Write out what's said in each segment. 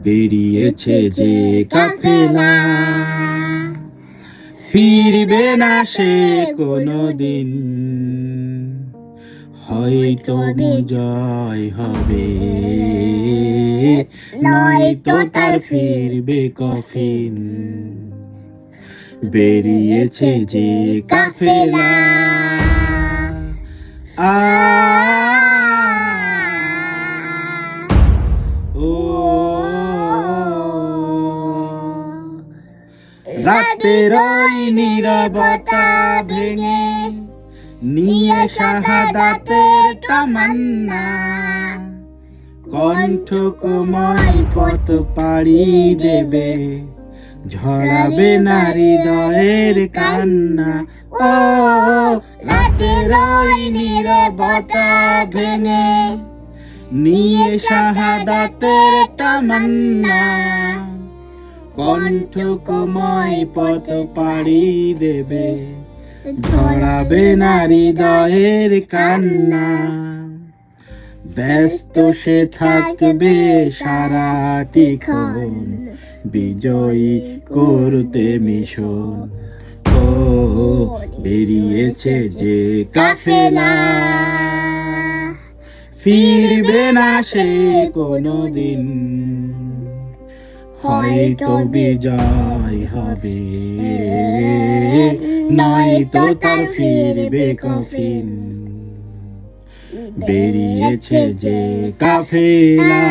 বেরিয়েছে যে কাফেলা, ফিরবে না সে কোনোদিন। হয়তো বিজয় হবে, নয়তো তার ফিরবে কফিন। বেরিয়েছে যে কাফেলা, রাতের ওই নীরবতা ভেঙে নিয়ে শাহাদাতের তামান্না, কণ্ঠ কোমল পথ পাড়ি দেবে, ঝরাবে না হৃদয়ের কান্না। ও রাতের ওই নীরবতা ভেঙে নিয়ে শাহাদাতের তামান্না, কণ্ঠ কোমল পথ পাড়ি দেবে, ঝরাবে না হৃদয়ের কান্না। ব্যস্ত সে থাকবে সারাটিক্ষণ, বিজয়ী করতে মিশন। ও বেরিয়েছে যে কাফেলা, ফিরবে না সে কোনোদিন। হয়তো বিজয় হবে, নয়তো তার ফিরবে কফিন। বেরিয়েছে যে কাফেলা,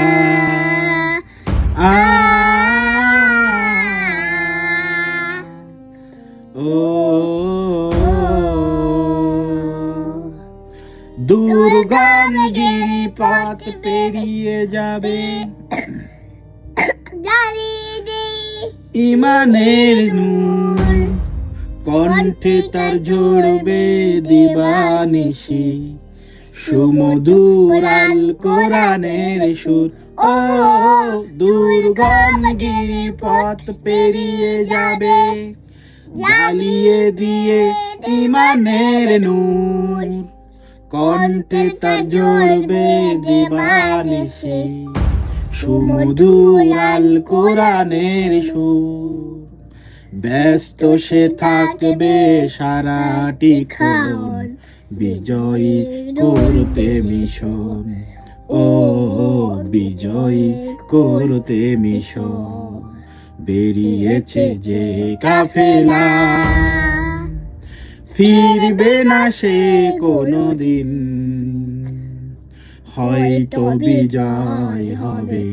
দুর্গম গিরিপথ পেরিয়ে যাবে, ইমানের নূর কণ্ঠে তার ঝরবে দিবানিশি, সুমধুর আল কোরআনের সুর। ও দুর্গম গিরিপথ পেরিয়ে যাবে, জ্বালিয়ে দিয়ে ইমানের নূর, কণ্ঠে তার ঝরবে দিবানিশি, সুমধুর আল কোরআনের সুর। ব্যস্ত সে থাকবে সারাটিক্ষণ, বিজয়ী করতে মিশন। ও বিজয়ী করতে মিশন। বেরিয়েছে যে কাফেলা, ফিরবে না সে কোনোদিন। হয়তো বিজয় হবে।